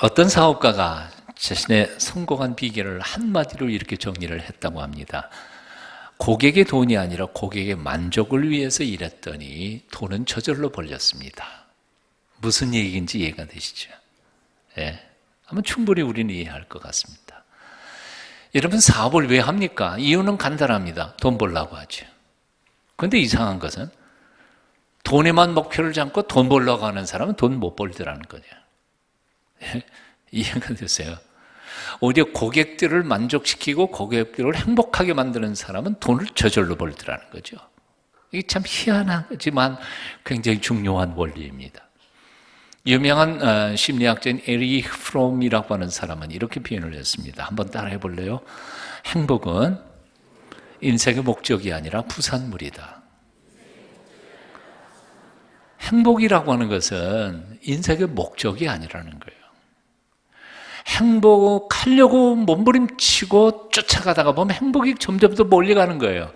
어떤 사업가가 자신의 성공한 비결을 한마디로 이렇게 정리를 했다고 합니다. 고객의 돈이 아니라 고객의 만족을 위해서 일했더니 돈은 저절로 벌렸습니다. 무슨 얘기인지 이해가 되시죠? 예. 아마 충분히 우리는 이해할 것 같습니다. 여러분, 사업을 왜 합니까? 이유는 간단합니다. 돈 벌려고 하죠. 그런데 이상한 것은 돈에만 목표를 잡고 돈 벌려고 하는 사람은 돈 못 벌더라는 거죠. 예? 이해가 되세요? 오히려 고객들을 만족시키고 고객들을 행복하게 만드는 사람은 돈을 저절로 벌더라는 거죠. 이게 참 희한하지만 굉장히 중요한 원리입니다. 유명한 심리학자인 에릭 프롬이라고 하는 사람은 이렇게 표현을 했습니다. 한번 따라해 볼래요? 행복은 인생의 목적이 아니라 부산물이다. 행복이라고 하는 것은 인생의 목적이 아니라는 거예요. 행복하려고 몸부림치고 쫓아가다가 보면 행복이 점점 더 멀리 가는 거예요.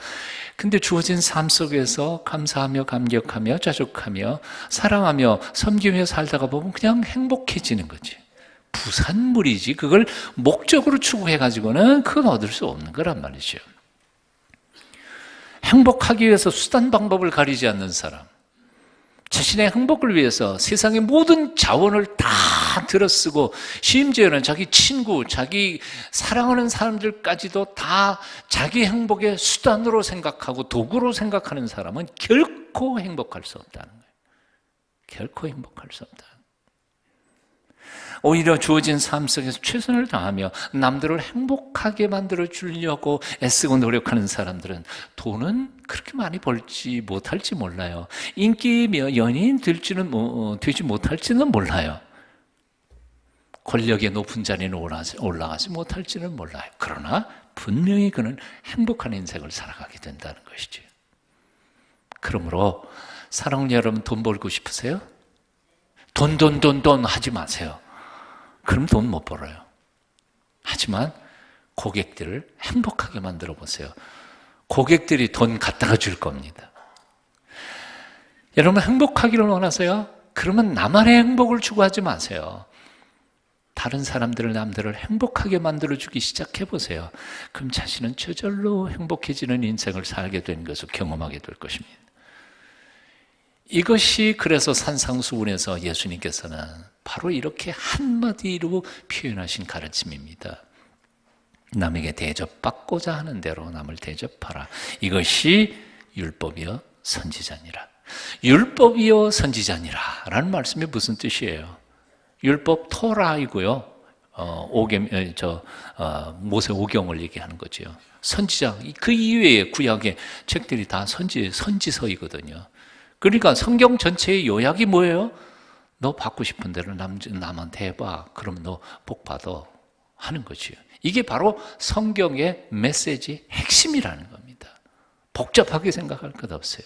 근데 주어진 삶 속에서 감사하며 감격하며 자족하며 사랑하며 섬기며 살다가 보면 그냥 행복해지는 거지. 부산물이지 그걸 목적으로 추구해가지고는 그건 얻을 수 없는 거란 말이죠. 행복하기 위해서 수단 방법을 가리지 않는 사람, 자신의 행복을 위해서 세상의 모든 자원을 다 들어쓰고 심지어는 자기 친구, 자기 사랑하는 사람들까지도 다 자기 행복의 수단으로 생각하고 도구로 생각하는 사람은 결코 행복할 수 없다는 거예요. 결코 행복할 수 없다. 오히려 주어진 삶 속에서 최선을 다하며 남들을 행복하게 만들어 주려고 애쓰고 노력하는 사람들은 돈은 그렇게 많이 벌지 못할지 몰라요. 인기며 연예인 되지 못할지는 몰라요. 권력의 높은 자리에 올라가지 못할지는 몰라요. 그러나 분명히 그는 행복한 인생을 살아가게 된다는 것이죠. 그러므로 사랑하는 여러분, 돈 벌고 싶으세요? 돈 하지 마세요. 그럼 돈 못 벌어요. 하지만 고객들을 행복하게 만들어 보세요. 고객들이 돈 갖다가 줄 겁니다. 여러분, 행복하기를 원하세요? 그러면 나만의 행복을 추구하지 마세요. 다른 사람들을, 남들을 행복하게 만들어주기 시작해 보세요. 그럼 자신은 저절로 행복해지는 인생을 살게 되는 것을 경험하게 될 것입니다. 이것이 그래서 산상수훈에서 예수님께서는 바로 이렇게 한마디로 표현하신 가르침입니다. 남에게 대접받고자 하는 대로 남을 대접하라. 이것이 율법이요 선지자니라. 율법이요 선지자니라 라는 말씀이 무슨 뜻이에요? 율법 토라이고요. 모세 오경을 얘기하는 거죠. 선지자, 그 이외의 구약의 책들이 다 선지서이거든요. 그러니까 성경 전체의 요약이 뭐예요? 너 받고 싶은 대로 남한테 해봐. 그럼 너 복 받아. 하는 거지요. 이게 바로 성경의 메시지 핵심이라는 겁니다. 복잡하게 생각할 것 없어요.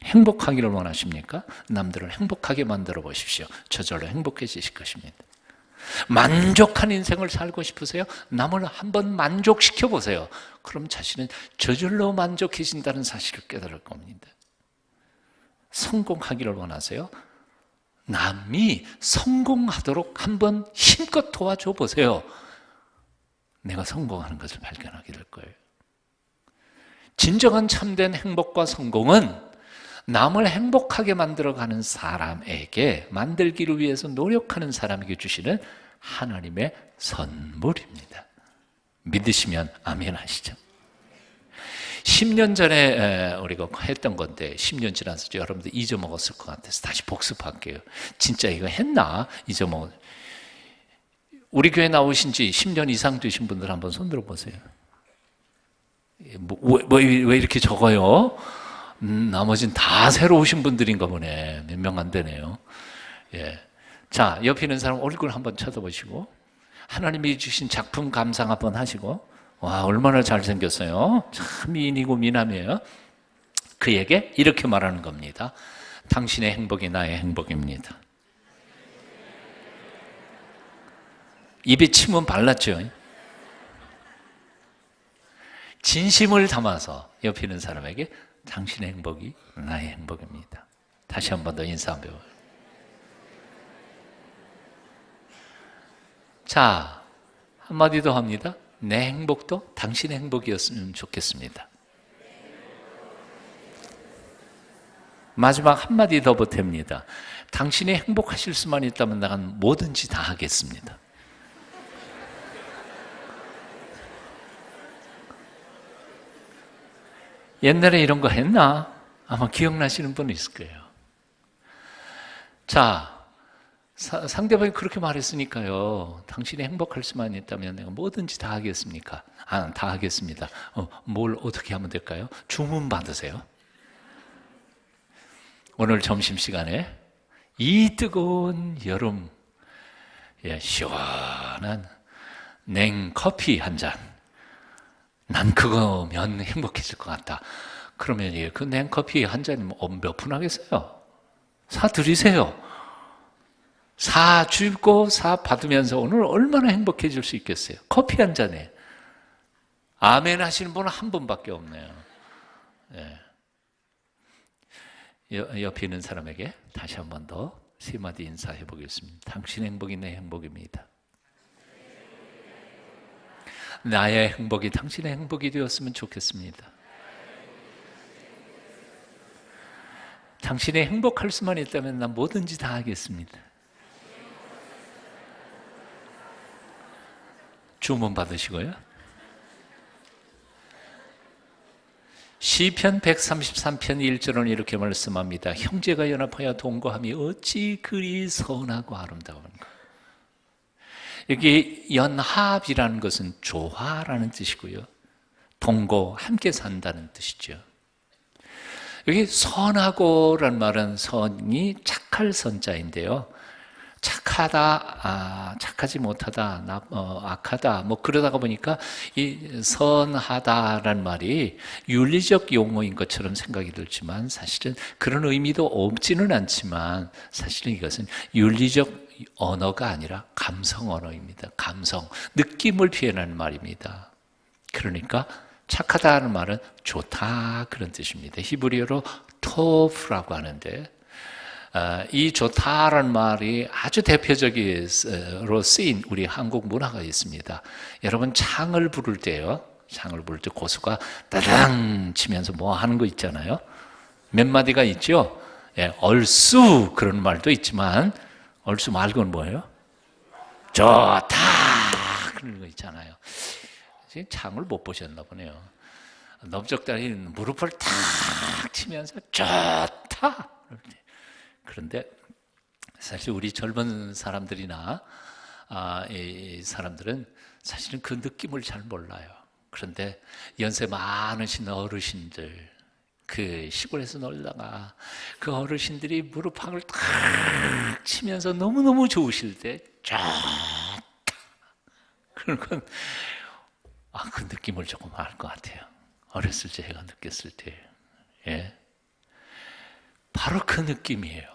행복하기를 원하십니까? 남들을 행복하게 만들어 보십시오. 저절로 행복해지실 것입니다. 만족한 인생을 살고 싶으세요? 남을 한번 만족시켜 보세요. 그럼 자신은 저절로 만족해진다는 사실을 깨달을 겁니다. 성공하기를 원하세요? 남이 성공하도록 한번 힘껏 도와줘 보세요. 내가 성공하는 것을 발견하게 될 거예요. 진정한 참된 행복과 성공은 남을 행복하게 만들어가는 사람에게 만들기를 위해서 노력하는 사람에게 주시는 하나님의 선물입니다. 믿으시면 아멘 하시죠. 10년 전에 우리가 했던 건데 10년 지나서 여러분들 잊어먹었을 것 같아서 다시 복습할게요. 진짜 이거 했나? 우리 교회 나오신 지 10년 이상 되신 분들 한번 손 들어보세요. 왜 이렇게 적어요? 나머지는 다 새로 오신 분들인가 보네. 몇 명 안 되네요. 예. 자, 옆에 있는 사람 얼굴 한번 쳐다보시고 하나님이 주신 작품 감상 한번 하시고 와, 얼마나 잘생겼어요. 참 미인이고 미남이에요. 그에게 이렇게 말하는 겁니다. 당신의 행복이 나의 행복입니다. 입에 침은 발랐죠. 진심을 담아서 옆에 있는 사람에게 당신의 행복이 나의 행복입니다. 다시 한 번 더 인사 한번 해봐요. 자, 한마디 더 합니다. 내 행복도 당신의 행복이었으면 좋겠습니다. 마지막 한마디 더 보탭니다. 당신이 행복하실 수만 있다면 나는 뭐든지 다 하겠습니다. 옛날에 이런 거 했나? 아마 기억나시는 분이 있을 거예요. 자, 상대방이 그렇게 말했으니까요. 당신이 행복할 수만 있다면 내가 뭐든지 다 하겠습니까? 다 하겠습니다. 뭘 어떻게 하면 될까요? 주문 받으세요. 오늘 점심시간에 이 뜨거운 여름 시원한 냉커피 한 잔, 난 그거면 행복해질 것 같다. 그러면 그 냉커피 한 잔이면 몇 푼 하겠어요? 사드리세요. 사주고 사받으면서 오늘 얼마나 행복해질 수 있겠어요? 커피 한 잔에. 아멘 하시는 분은 한 분밖에 없네요. 네. 옆에 있는 사람에게 다시 한 번 더 세 마디 인사해 보겠습니다. 당신 행복이 내 행복입니다. 나의 행복이 당신의 행복이 되었으면 좋겠습니다. 당신이 행복할 수만 있다면 난 뭐든지 다 하겠습니다. 주문 받으시고요. 시편 133편 1절은 이렇게 말씀합니다. 형제가 연합하여 동거함이 어찌 그리 선하고 아름다운가. 여기 연합이라는 것은 조화라는 뜻이고요. 동거, 함께 산다는 뜻이죠. 여기 선하고란 말은 선이 착할 선자인데요. 착하다, 착하지 못하다, 악하다, 그러다가 보니까 이 선하다란 말이 윤리적 용어인 것처럼 생각이 들지만 사실은 그런 의미도 없지는 않지만 사실은 이것은 윤리적 언어가 아니라 감성 언어입니다. 감성, 느낌을 표현하는 말입니다. 그러니까 착하다는 말은 좋다 그런 뜻입니다. 히브리어로 토프라고 하는데 이 좋다라는 말이 아주 대표적으로 쓰인 우리 한국 문화가 있습니다. 여러분 창을 부를 때요. 창을 부를 때 고수가 따당 치면서 뭐 하는 거 있잖아요. 몇 마디가 있죠. 얼쑤 그런 말도 있지만 얼쑤 말고는 뭐예요? 좋다 그런 거 있잖아요. 창을 못 보셨나 보네요. 넓적다리 무릎을 탁 치면서 좋다. 그런데 사실 우리 젊은 사람들이나 이 사람들은 사실은 그 느낌을 잘 몰라요. 그런데 연세 많으신 어르신들, 그 시골에서 놀다가 그 어르신들이 무릎팍을 탁 치면서 너무너무 좋으실 때 좋다. 그런 건 그 느낌을 조금 알 것 같아요. 어렸을 때 제가 느꼈을 때. 바로 그 느낌이에요.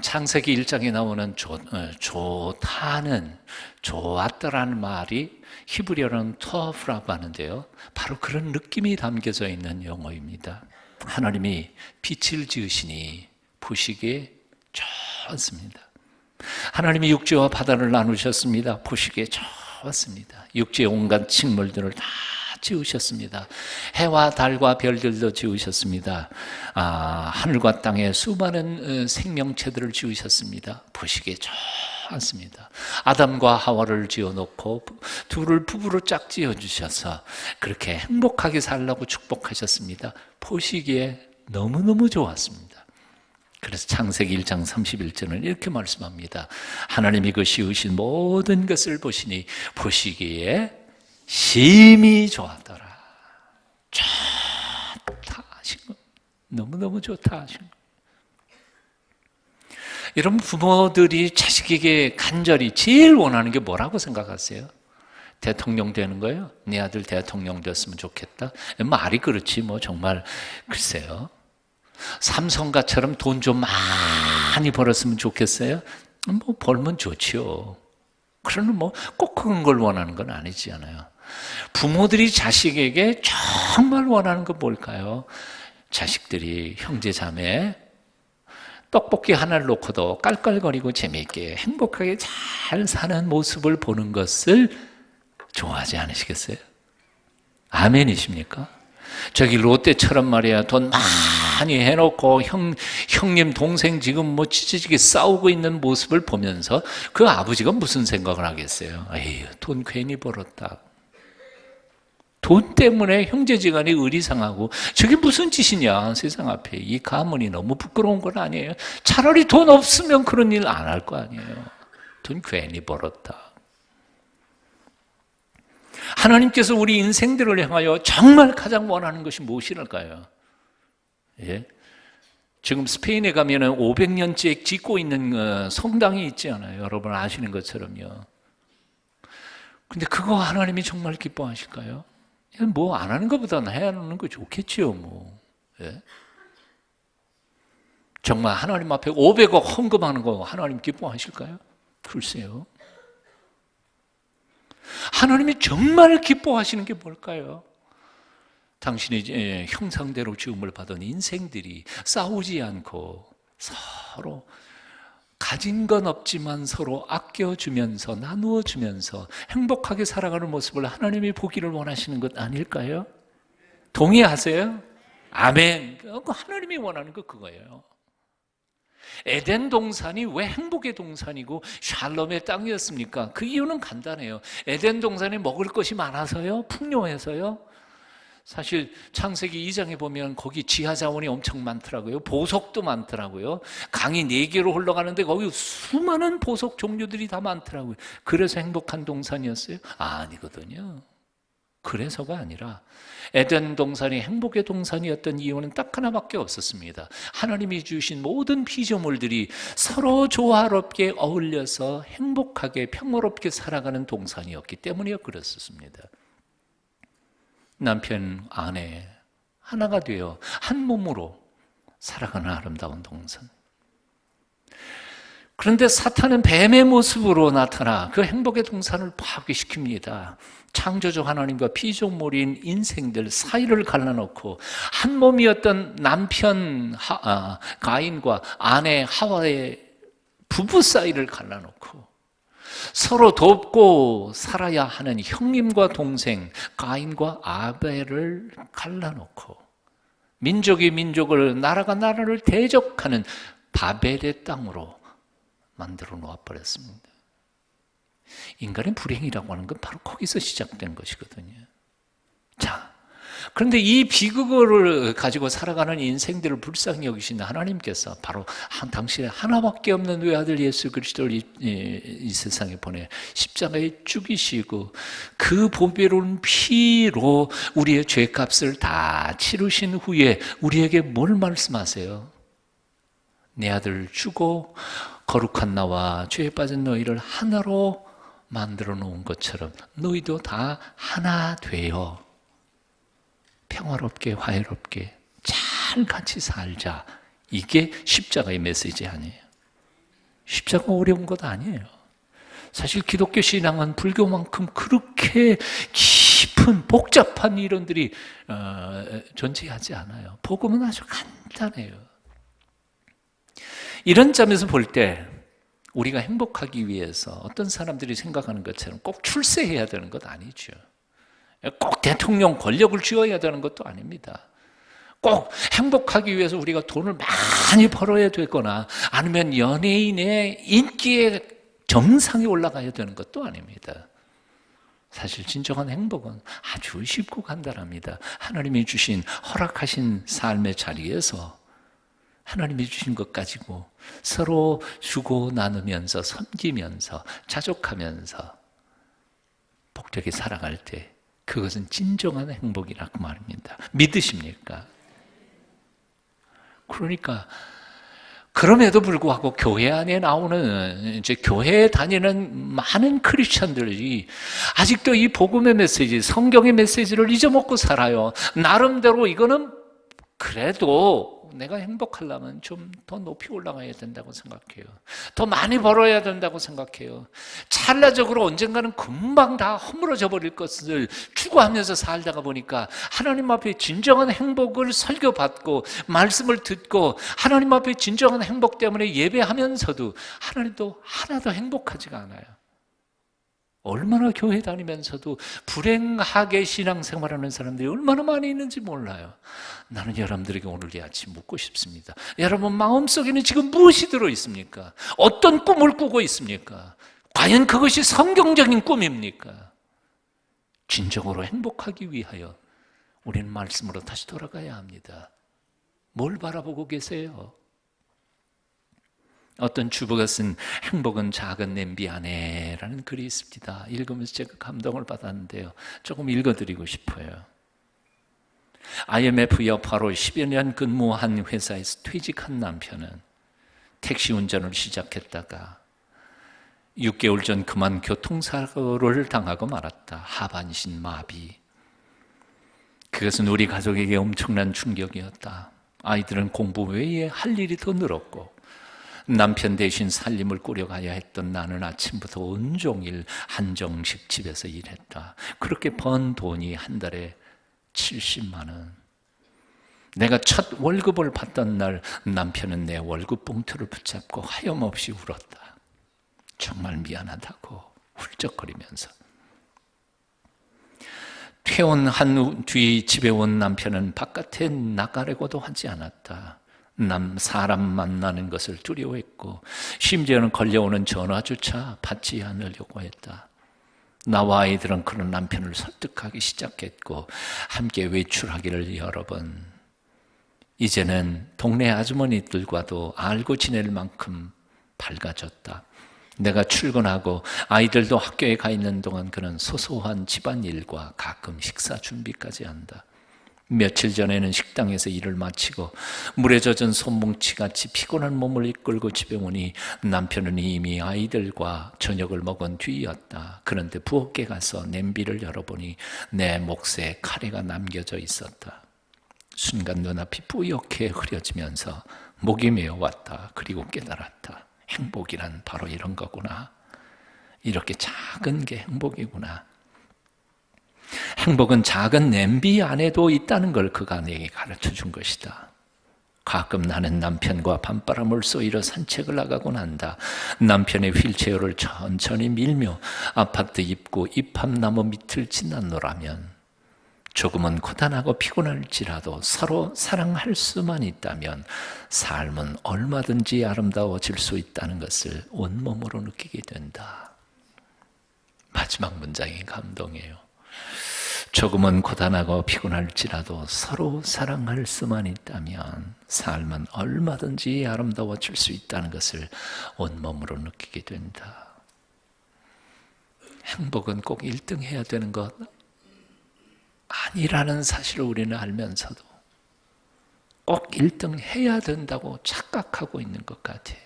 창세기 1장에 나오는 좋다는, 좋았다라는 말이 히브리어로는 토프라고 하는데요. 바로 그런 느낌이 담겨져 있는 용어입니다. 하나님이 빛을 지으시니 보시기에 좋습니다. 하나님이 육지와 바다를 나누셨습니다. 보시기에 좋습니다. 육지의 온갖 식물들을 다 지으셨습니다. 해와 달과 별들도 지으셨습니다. 하늘과 땅에 수많은 생명체들을 지으셨습니다. 보시기에 좋습니다. 아담과 하와를 지어놓고 둘을 부부로 짝 지어주셔서 그렇게 행복하게 살라고 축복하셨습니다. 보시기에 너무너무 좋았습니다. 그래서 창세기 1장 31절은 이렇게 말씀합니다. 하나님이 그 지으신 모든 것을 보시니 보시기에 심히 좋았더라. 좋다 하신 거. 너무너무 좋다 하신 거. 여러분 부모들이 자식에게 간절히 제일 원하는 게 뭐라고 생각하세요? 대통령 되는 거예요? 네 아들 대통령 됐으면 좋겠다. 말이 그렇지 정말 글쎄요. 삼성가처럼 돈 좀 많이 벌었으면 좋겠어요? 벌면 좋죠. 그러면 꼭 그런 걸 원하는 건 아니잖아요. 부모들이 자식에게 정말 원하는 건 뭘까요? 자식들이 형제 자매 떡볶이 하나를 놓고도 깔깔거리고 재미있게 행복하게 잘 사는 모습을 보는 것을 좋아하지 않으시겠어요? 아멘이십니까? 저기 롯데처럼 말이야, 돈 많이 해놓고 형님 동생 지금 뭐 찌찌찌게 싸우고 있는 모습을 보면서 그 아버지가 무슨 생각을 하겠어요? 에휴, 돈 괜히 벌었다. 돈 때문에 형제지간에 의리 상하고 저게 무슨 짓이냐, 세상 앞에. 이 가문이 너무 부끄러운 건 아니에요? 차라리 돈 없으면 그런 일 안 할 거 아니에요. 돈 괜히 벌었다. 하나님께서 우리 인생들을 향하여 정말 가장 원하는 것이 무엇일까요? 예? 지금 스페인에 가면은 500년째 짓고 있는 성당이 있지 않아요? 여러분 아시는 것처럼요. 근데 그거 하나님이 정말 기뻐하실까요? 뭐 안 하는 것보다는 해야 하는 거 좋겠지요, 뭐. 예? 정말 하나님 앞에 500억 헌금하는 거 하나님 기뻐하실까요? 글쎄요. 하나님이 정말 기뻐하시는 게 뭘까요? 당신의 형상대로 지음을 받은 인생들이 싸우지 않고 서로 가진 건 없지만 서로 아껴주면서 나누어주면서 행복하게 살아가는 모습을 하나님이 보기를 원하시는 것 아닐까요? 동의하세요? 아멘. 하나님이 원하는 거 그거예요. 에덴 동산이 왜 행복의 동산이고 샬롬의 땅이었습니까? 그 이유는 간단해요. 에덴 동산에 먹을 것이 많아서요? 풍요해서요? 사실 창세기 2장에 보면 거기 지하 자원이 엄청 많더라고요. 보석도 많더라고요. 강이 4개로 흘러가는데 거기 수많은 보석 종류들이 다 많더라고요. 그래서 행복한 동산이었어요? 아니거든요. 그래서가 아니라 에덴 동산이 행복의 동산이었던 이유는 딱 하나밖에 없었습니다. 하나님이 주신 모든 피조물들이 서로 조화롭게 어울려서 행복하게 평화롭게 살아가는 동산이었기 때문에 그랬었습니다. 남편, 아내 하나가 되어 한 몸으로 살아가는 아름다운 동산. 그런데 사탄은 뱀의 모습으로 나타나 그 행복의 동산을 파괴시킵니다. 창조주 하나님과 피조물인 인생들 사이를 갈라놓고 한 몸이었던 남편 가인과 아내 하와의 부부 사이를 갈라놓고 서로 돕고 살아야 하는 형님과 동생 가인과 아벨을 갈라놓고 민족이 민족을 나라가 나라를 대적하는 바벨의 땅으로 만들어 놓아버렸습니다. 인간의 불행이라고 하는 건 바로 거기서 시작된 것이거든요. 자, 그런데 이 비극을 가지고 살아가는 인생들을 불쌍히 여기신 하나님께서 바로 당신의 하나밖에 없는 외아들 예수 그리스도를 이 세상에 보내 십자가에 죽이시고 그 보배로운 피로 우리의 죄값을 다 치르신 후에 우리에게 뭘 말씀하세요? 내 아들을 주고 거룩한 나와 죄에 빠진 너희를 하나로 만들어 놓은 것처럼 너희도 다 하나 되어 평화롭게 화해롭게 잘 같이 살자. 이게 십자가의 메시지 아니에요. 십자가 어려운 것 아니에요. 사실 기독교 신앙은 불교만큼 그렇게 깊은 복잡한 이론들이 존재하지 않아요. 복음은 아주 간단해요. 이런 점에서 볼 때 우리가 행복하기 위해서 어떤 사람들이 생각하는 것처럼 꼭 출세해야 되는 것 아니죠. 꼭 대통령 권력을 쥐어야 되는 것도 아닙니다. 꼭 행복하기 위해서 우리가 돈을 많이 벌어야 되거나 아니면 연예인의 인기의 정상에 올라가야 되는 것도 아닙니다. 사실 진정한 행복은 아주 쉽고 간단합니다. 하나님이 주신 허락하신 삶의 자리에서 하나님이 주신 것 가지고 서로 주고 나누면서 섬기면서 자족하면서 복되게 살아갈 때 그것은 진정한 행복이라고 말입니다. 믿으십니까? 그러니까 그럼에도 불구하고 교회 안에 나오는 이제 교회에 다니는 많은 크리스천들이 아직도 이 복음의 메시지, 성경의 메시지를 잊어먹고 살아요. 나름대로 이거는 그래도 내가 행복하려면 좀 더 높이 올라가야 된다고 생각해요. 더 많이 벌어야 된다고 생각해요. 찰나적으로 언젠가는 금방 다 허물어져 버릴 것을 추구하면서 살다가 보니까 하나님 앞에 진정한 행복을 설교받고 말씀을 듣고 하나님 앞에 진정한 행복 때문에 예배하면서도 하나님도 하나도 행복하지가 않아요. 얼마나 교회 다니면서도 불행하게 신앙생활하는 사람들이 얼마나 많이 있는지 몰라요. 나는 여러분들에게 오늘 이 아침 묻고 싶습니다. 여러분 마음속에는 지금 무엇이 들어있습니까? 어떤 꿈을 꾸고 있습니까? 과연 그것이 성경적인 꿈입니까? 진정으로 행복하기 위하여 우리는 말씀으로 다시 돌아가야 합니다. 뭘 바라보고 계세요? 어떤 주부가 쓴 행복은 작은 냄비 안에라는 글이 있습니다. 읽으면서 제가 감동을 받았는데요. 조금 읽어드리고 싶어요. IMF 여파로 10여 년 근무한 회사에서 퇴직한 남편은 택시 운전을 시작했다가 6개월 전 그만 교통사고를 당하고 말았다. 하반신 마비. 그것은 우리 가족에게 엄청난 충격이었다. 아이들은 공부 외에 할 일이 더 늘었고 남편 대신 살림을 꾸려가야 했던 나는 아침부터 온종일 한정식 집에서 일했다. 그렇게 번 돈이 한 달에 70만 원. 내가 첫 월급을 받던 날 남편은 내 월급 봉투를 붙잡고 하염없이 울었다. 정말 미안하다고 훌쩍거리면서. 퇴원한 뒤 집에 온 남편은 바깥에 나가려고도 하지 않았다. 사람 만나는 것을 두려워했고 심지어는 걸려오는 전화조차 받지 않으려고 했다. 나와 아이들은 그런 남편을 설득하기 시작했고 함께 외출하기를 여러 번. 이제는 동네 아주머니들과도 알고 지낼 만큼 밝아졌다. 내가 출근하고 아이들도 학교에 가 있는 동안 그는 소소한 집안일과 가끔 식사 준비까지 한다. 며칠 전에는 식당에서 일을 마치고 물에 젖은 손뭉치같이 피곤한 몸을 이끌고 집에 오니 남편은 이미 아이들과 저녁을 먹은 뒤였다. 그런데 부엌에 가서 냄비를 열어보니 내 몫에 카레가 남겨져 있었다. 순간 눈앞이 뿌옇게 흐려지면서 목이 메어왔다. 그리고 깨달았다. 행복이란 바로 이런 거구나. 이렇게 작은 게 행복이구나. 행복은 작은 냄비 안에도 있다는 걸 그가 내게 가르쳐 준 것이다. 가끔 나는 남편과 밤바람을 쏘이러 산책을 나가곤 한다. 남편의 휠체어를 천천히 밀며 아파트 입구 잎합나무 밑을 지나노라면 조금은 고단하고 피곤할지라도 서로 사랑할 수만 있다면 삶은 얼마든지 아름다워질 수 있다는 것을 온몸으로 느끼게 된다. 마지막 문장이 감동이에요. 조금은 고단하고 피곤할지라도 서로 사랑할 수만 있다면 삶은 얼마든지 아름다워질 수 있다는 것을 온몸으로 느끼게 된다. 행복은 꼭 1등 해야 되는 것 아니라는 사실을 우리는 알면서도 꼭 1등 해야 된다고 착각하고 있는 것 같아요.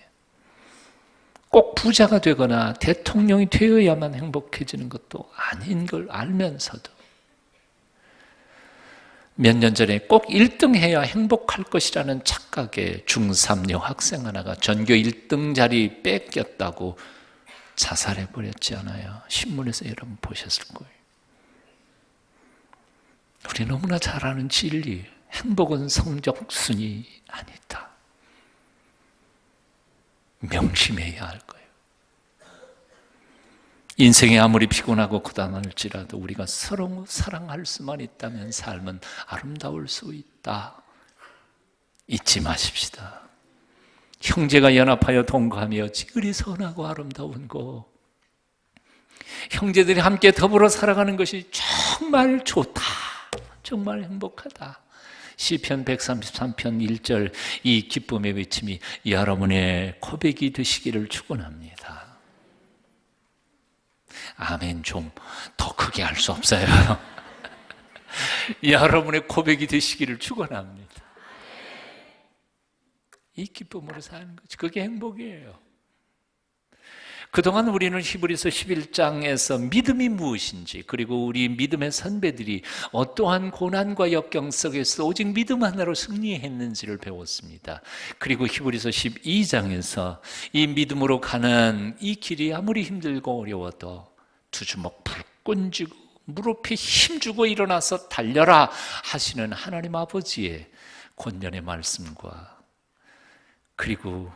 꼭 부자가 되거나 대통령이 되어야만 행복해지는 것도 아닌 걸 알면서도 몇 년 전에 꼭 1등 해야 행복할 것이라는 착각에 중3 여학생 하나가 전교 1등 자리 뺏겼다고 자살해버렸지 않아요? 신문에서 여러분 보셨을 거예요. 우리 너무나 잘 아는 진리, 행복은 성적순이 아니다. 명심해야 할 거예요. 인생이 아무리 피곤하고 고단할지라도 우리가 서로 사랑할 수만 있다면 삶은 아름다울 수 있다. 잊지 마십시다. 형제가 연합하여 동거하며 지그리 선하고 아름다운 곳, 형제들이 함께 더불어 살아가는 것이 정말 좋다. 정말 행복하다. 시편 133편 1절 이 기쁨의 외침이 여러분의 고백이 되시기를 축원합니다. 아멘. 좀 더 크게 할 수 없어요? 여러분의 고백이 되시기를 축원합니다. 이 기쁨으로 사는 거지. 그게 행복이에요. 그동안 우리는 히브리서 11장에서 믿음이 무엇인지, 그리고 우리 믿음의 선배들이 어떠한 고난과 역경 속에서 오직 믿음 하나로 승리했는지를 배웠습니다. 그리고 히브리서 12장에서 이 믿음으로 가는 이 길이 아무리 힘들고 어려워도 두 주먹 불끈 쥐고 무릎에 힘주고 일어나서 달려라 하시는 하나님 아버지의 권면의 말씀과, 그리고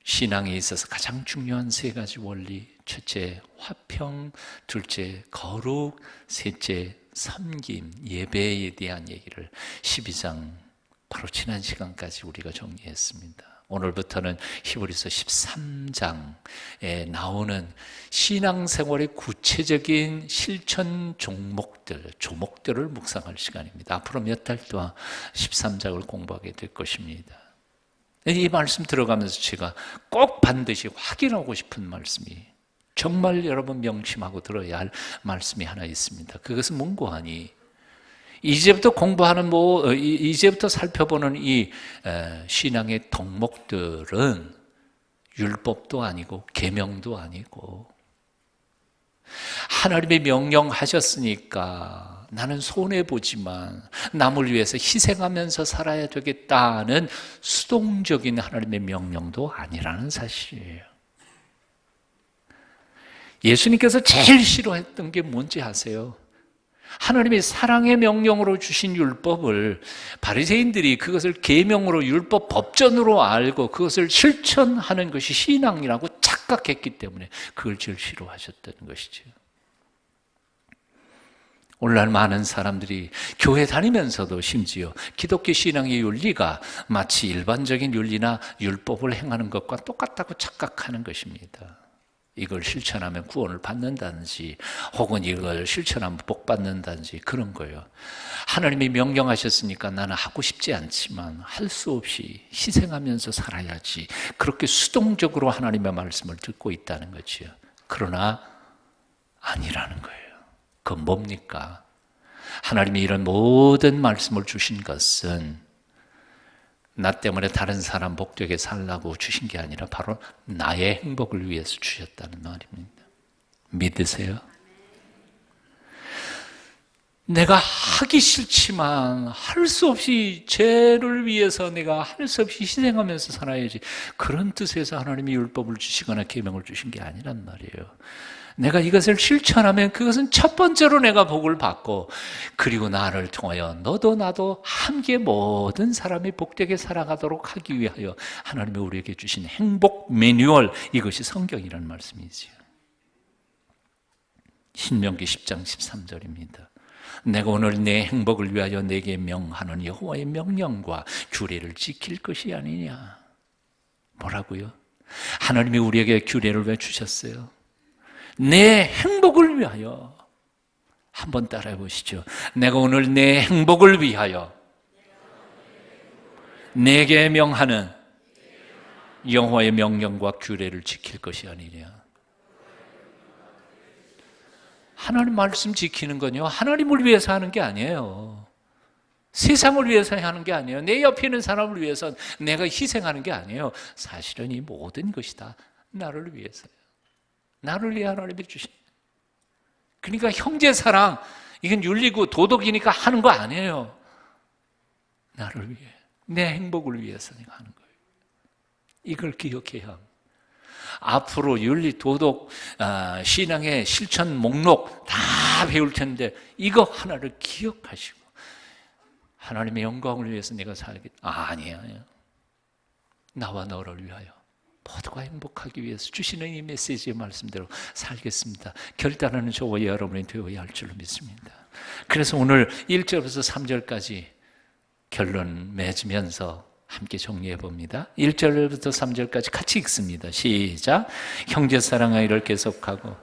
신앙에 있어서 가장 중요한 세 가지 원리, 첫째 화평, 둘째 거룩, 셋째 섬김, 예배에 대한 얘기를 12장 바로 지난 시간까지 우리가 정리했습니다. 오늘부터는 히브리서 13장에 나오는 신앙생활의 구체적인 실천 조목들을 묵상할 시간입니다. 앞으로 몇 달 동안 13장을 공부하게 될 것입니다. 이 말씀 들어가면서 제가 꼭 반드시 확인하고 싶은 말씀이, 정말 여러분 명심하고 들어야 할 말씀이 하나 있습니다. 그것은 문고하니 이제부터 공부하는 이제부터 살펴보는 이 신앙의 덕목들은 율법도 아니고 계명도 아니고, 하나님의 명령하셨으니까 나는 손해보지만 남을 위해서 희생하면서 살아야 되겠다는 수동적인 하나님의 명령도 아니라는 사실이에요. 예수님께서 제일 싫어했던 게 뭔지 아세요? 하나님의 사랑의 명령으로 주신 율법을 바리새인들이 그것을 계명으로, 율법 법전으로 알고 그것을 실천하는 것이 신앙이라고 착각했기 때문에 그걸 제일 싫어하셨다는 것이죠. 오늘날 많은 사람들이 교회 다니면서도 심지어 기독교 신앙의 윤리가 마치 일반적인 윤리나 율법을 행하는 것과 똑같다고 착각하는 것입니다. 이걸 실천하면 구원을 받는다든지, 혹은 이걸 실천하면 복 받는다든지 그런 거예요. 하나님이 명령하셨으니까 나는 하고 싶지 않지만 할 수 없이 희생하면서 살아야지, 그렇게 수동적으로 하나님의 말씀을 듣고 있다는 거지요. 그러나 아니라는 거예요. 그건 뭡니까? 하나님이 이런 모든 말씀을 주신 것은 나 때문에 다른 사람 복되게 살라고 주신 게 아니라 바로 나의 행복을 위해서 주셨다는 말입니다. 믿으세요? 내가 하기 싫지만 할 수 없이, 죄를 위해서 내가 할 수 없이 희생하면서 살아야지, 그런 뜻에서 하나님이 율법을 주시거나 계명을 주신 게 아니란 말이에요. 내가 이것을 실천하면 그것은 첫 번째로 내가 복을 받고, 그리고 나를 통하여 너도 나도 함께 모든 사람이 복되게 살아가도록 하기 위하여 하나님이 우리에게 주신 행복 매뉴얼, 이것이 성경이라는 말씀이지요. 신명기 10장 13절입니다. 내가 오늘 내 행복을 위하여 내게 명하는 여호와의 명령과 규례를 지킬 것이 아니냐. 뭐라고요? 하나님이 우리에게 규례를 왜 주셨어요? 내 행복을 위하여. 한번 따라해 보시죠. 내가 오늘 내 행복을 위하여 내게 명하는 여호와의 명령과 규례를 지킬 것이 아니냐. 하나님 말씀 지키는 건요, 하나님을 위해서 하는 게 아니에요. 세상을 위해서 하는 게 아니에요. 내 옆에 있는 사람을 위해서 내가 희생하는 게 아니에요. 사실은 이 모든 것이 다 나를 위해서예요. 나를 위해 하나님이 주신. 그러니까 형제 사랑, 이건 윤리고 도덕이니까 하는 거 아니에요. 나를 위해, 내 행복을 위해서 내가 하는 거예요. 이걸 기억해야 합니다. 앞으로 윤리, 도덕, 신앙의 실천 목록 다 배울 텐데 이거 하나를 기억하시고 하나님의 영광을 위해서 내가 살겠다. 아니에요. 나와 너를 위하여 모두가 행복하기 위해서 주시는 이 메시지의 말씀대로 살겠습니다. 결단하는 저와 여러분이 되어야 할 줄로 믿습니다. 그래서 오늘 1절부터 3절까지 결론 맺으면서 함께 정리해 봅니다. 1절부터 3절까지 같이 읽습니다. 시작. 형제 사랑하기를 계속하고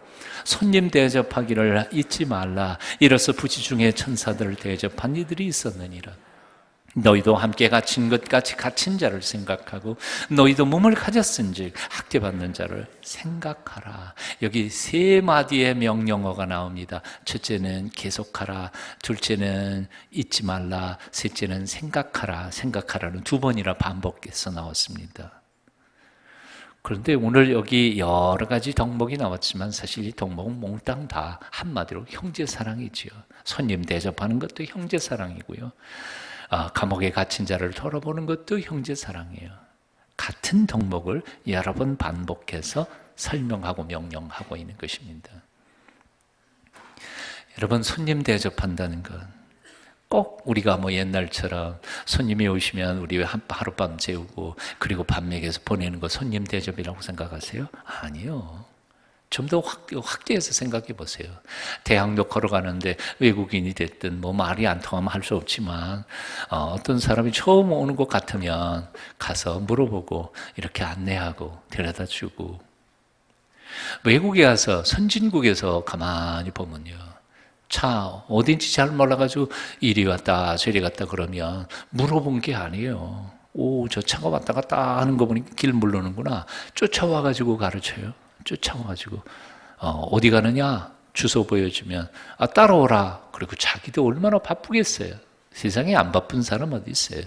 손님 대접하기를 잊지 말라. 이로써 부지 중에 천사들을 대접한 이들이 있었느니라. 너희도 함께 갇힌 것 같이 갇힌 자를 생각하고 너희도 몸을 가졌은즉 학대받는 자를 생각하라. 여기 세 마디의 명령어가 나옵니다. 첫째는 계속하라, 둘째는 잊지 말라, 셋째는 생각하라. 생각하라는 두 번이나 반복해서 나왔습니다. 그런데 오늘 여기 여러 가지 덕목이 나왔지만 사실 이 덕목은 몽땅 다 한마디로 형제사랑이지요. 손님 대접하는 것도 형제사랑이고요. 감옥에 갇힌 자를 돌아보는 것도 형제사랑이에요. 같은 덕목을 여러 번 반복해서 설명하고 명령하고 있는 것입니다. 여러분, 손님 대접한다는 것 꼭 우리가 옛날처럼 손님이 오시면 우리 하룻밤 재우고 그리고 밥 먹여서 보내는 거 손님 대접이라고 생각하세요? 아니요. 좀 더 확대해서 생각해 보세요. 대학로 걸어가는데 외국인이 됐든 말이 안 통하면 할 수 없지만 어떤 사람이 처음 오는 것 같으면 가서 물어보고 이렇게 안내하고 데려다 주고, 외국에 가서 선진국에서 가만히 보면요, 차 어딘지 잘 몰라가지고 이리 왔다 저리 갔다 그러면 물어본 게 아니에요. 저 차가 왔다 갔다 하는 거 보니 길 모르는구나. 쫓아와가지고 가르쳐요. 쫓아와가지고 어디 가느냐 주소 보여주면 따라오라. 그리고 자기도 얼마나 바쁘겠어요. 세상에 안 바쁜 사람 어디 있어요.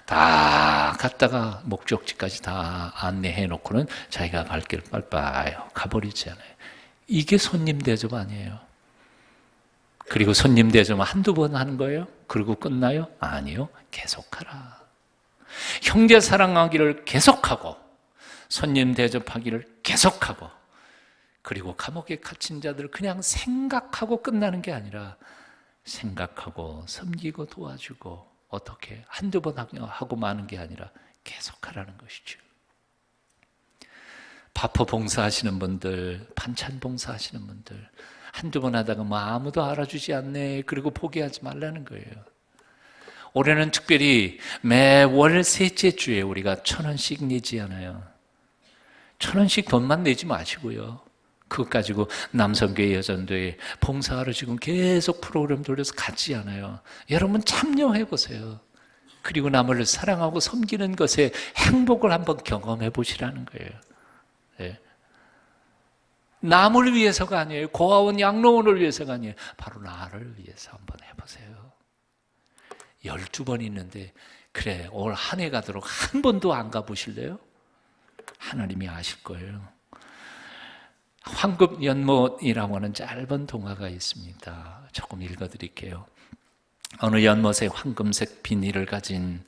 다 갔다가 목적지까지 다 안내해 놓고는 자기가 갈 길 빨빨 가버리잖아요. 이게 손님 대접 아니에요. 그리고 손님 대접은 한두 번 하는 거예요? 그리고 끝나요? 아니요. 계속하라. 형제 사랑하기를 계속하고 손님 대접하기를 계속하고, 그리고 감옥에 갇힌 자들을 그냥 생각하고 끝나는 게 아니라 생각하고 섬기고 도와주고, 어떻게 한두 번 하고 마는 게 아니라 계속하라는 것이죠. 바퍼 봉사하시는 분들, 반찬 봉사하시는 분들 한두 번 하다가 아무도 알아주지 않네. 그리고 포기하지 말라는 거예요. 올해는 특별히 매월 셋째 주에 우리가 1,000원씩 내지 않아요. 1,000원씩 돈만 내지 마시고요. 그것 가지고 남성교회 여전도에 봉사하러 지금 계속 프로그램 돌려서 가지 않아요. 여러분 참여해 보세요. 그리고 남을 사랑하고 섬기는 것에 행복을 한번 경험해 보시라는 거예요. 네. 남을 위해서가 아니에요. 고아원 양로원을 위해서가 아니에요. 바로 나를 위해서 한번 해보세요. 12번 있는데 그래 올 한 해 가도록 한 번도 안 가보실래요? 하나님이 아실 거예요. 황금연못이라고 하는 짧은 동화가 있습니다. 조금 읽어드릴게요. 어느 연못에 황금색 비늘을 가진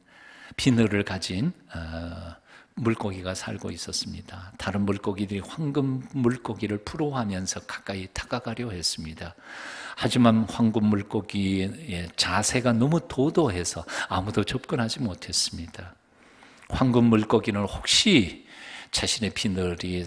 물고기가 살고 있었습니다. 다른 물고기들이 황금 물고기를 부러워하면서 가까이 다가가려 했습니다. 하지만 황금 물고기의 자세가 너무 도도해서 아무도 접근하지 못했습니다. 황금 물고기는 혹시 자신의 비늘이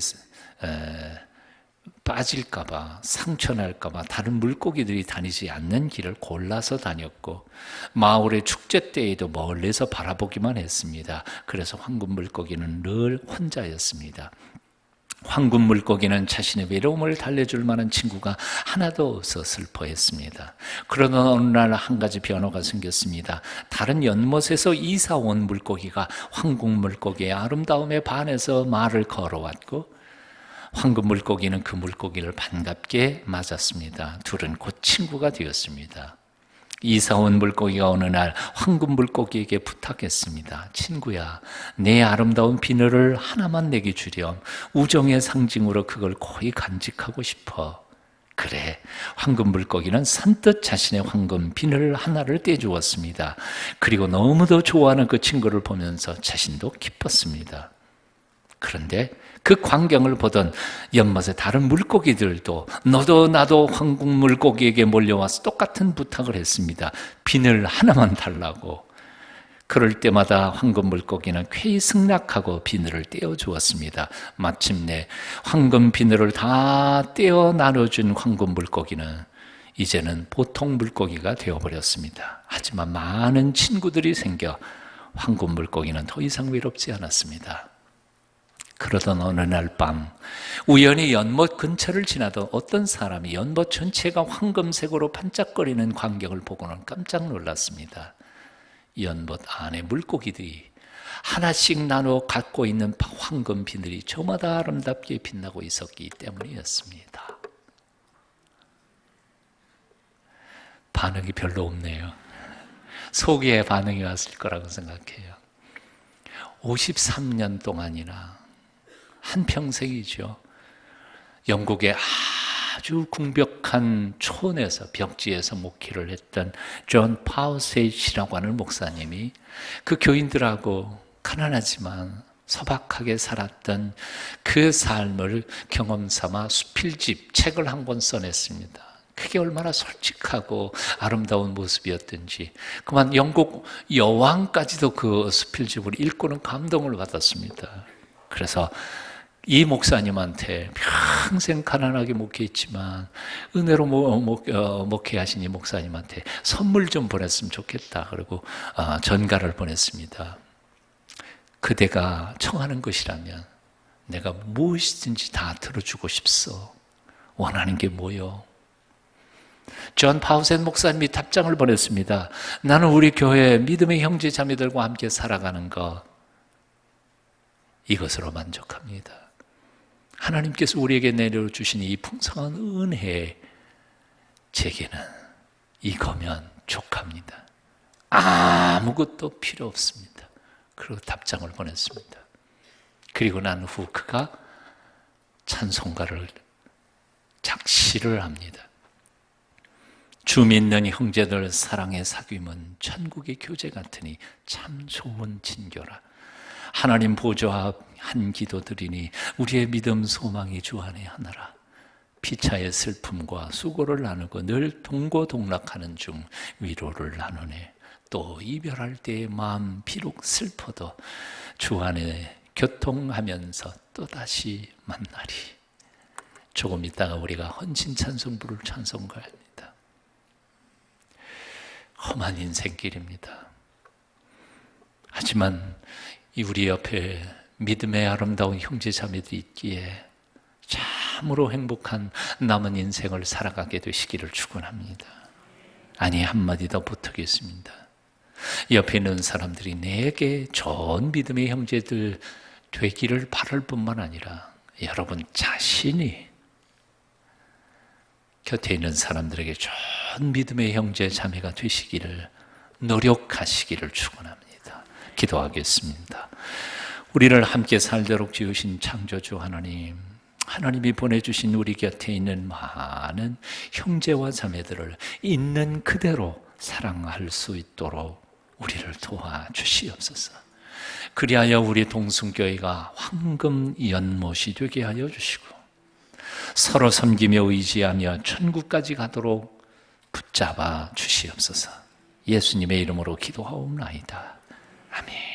빠질까봐, 상처날까봐 다른 물고기들이 다니지 않는 길을 골라서 다녔고, 마을의 축제 때에도 멀리서 바라보기만 했습니다. 그래서 황금 물고기는 늘 혼자였습니다. 황금 물고기는 자신의 외로움을 달래줄 만한 친구가 하나도 없어 슬퍼했습니다. 그러던 어느 날 한 가지 변화가 생겼습니다. 다른 연못에서 이사 온 물고기가 황금 물고기의 아름다움에 반해서 말을 걸어왔고, 황금 물고기는 그 물고기를 반갑게 맞았습니다. 둘은 곧 친구가 되었습니다. 이사 온 물고기가 어느 날 황금 물고기에게 부탁했습니다. 친구야, 내 아름다운 비늘을 하나만 내게 주렴. 우정의 상징으로 그걸 고이 간직하고 싶어. 그래, 황금 물고기는 선뜻 자신의 황금 비늘 하나를 떼주었습니다. 그리고 너무도 좋아하는 그 친구를 보면서 자신도 기뻤습니다. 그런데 그 광경을 보던 연못의 다른 물고기들도 너도 나도 황금 물고기에게 몰려와서 똑같은 부탁을 했습니다. 비늘 하나만 달라고. 그럴 때마다 황금 물고기는 쾌히 승낙하고 비늘을 떼어 주었습니다. 마침내 황금 비늘을 다 떼어 나눠준 황금 물고기는 이제는 보통 물고기가 되어버렸습니다. 하지만 많은 친구들이 생겨 황금 물고기는 더 이상 외롭지 않았습니다. 그러던 어느 날 밤, 우연히 연못 근처를 지나던 어떤 사람이 연못 전체가 황금색으로 반짝거리는 광경을 보고는 깜짝 놀랐습니다. 연못 안에 물고기들이 하나씩 나눠 갖고 있는 황금 비늘이 저마다 아름답게 빛나고 있었기 때문이었습니다. 반응이 별로 없네요. 소기의 반응이 왔을 거라고 생각해요. 53년 동안이나 한평생이죠. 영국의 아주 궁벽한 촌에서 벽지에서 목회를 했던 존 파우세이치라고 하는 목사님이 그 교인들하고 가난하지만 소박하게 살았던 그 삶을 경험 삼아 수필집 책을 한 권 써냈습니다. 그게 얼마나 솔직하고 아름다운 모습이었던지, 그만 영국 여왕까지도 그 수필집을 읽고는 감동을 받았습니다. 그래서 이 목사님한테 평생 가난하게 목회했지만 은혜로 목회하신 이 목사님한테 선물 좀 보냈으면 좋겠다. 그리고 전가를 보냈습니다. 그대가 청하는 것이라면 내가 무엇이든지 다 들어주고 싶소. 원하는 게 뭐요? 존 파우센 목사님이 답장을 보냈습니다. 나는 우리 교회 믿음의 형제 자매들과 함께 살아가는 것, 이것으로 만족합니다. 하나님께서 우리에게 내려주신 이 풍성한 은혜, 제게는 이거면 족합니다. 아무것도 필요 없습니다. 그리고 답장을 보냈습니다. 그리고 난 후 그가 찬송가를 작시를 합니다. 주 믿는 형제들 사랑의 사귐은 천국의 교제 같으니 참 좋은 친교라. 하나님 보좌 앞 한 기도 드리니 우리의 믿음 소망이 주 안에 하나라. 피차의 슬픔과 수고를 나누고 늘 동고동락하는 중 위로를 나누네. 또 이별할 때의 마음 비록 슬퍼도 주 안에 교통하면서 또다시 만나리. 조금 있다가 우리가 헌신 찬송부를 찬송가야 합니다. 험한 인생길입니다. 하지만 우리 옆에 믿음의 아름다운 형제 자매들이 있기에 참으로 행복한 남은 인생을 살아가게 되시기를 축원합니다. 아니, 한마디 더 부탁했습니다. 옆에 있는 사람들이 내게 좋은 믿음의 형제들 되기를 바랄 뿐만 아니라 여러분 자신이 곁에 있는 사람들에게 좋은 믿음의 형제 자매가 되시기를 노력하시기를 축원합니다. 기도하겠습니다. 우리를 함께 살도록 지으신 창조주 하나님, 하나님이 보내주신 우리 곁에 있는 많은 형제와 자매들을 있는 그대로 사랑할 수 있도록 우리를 도와주시옵소서. 그리하여 우리 동순교회가 황금 연못이 되게 하여 주시고 서로 섬기며 의지하며 천국까지 가도록 붙잡아 주시옵소서. 예수님의 이름으로 기도하옵나이다. 아멘.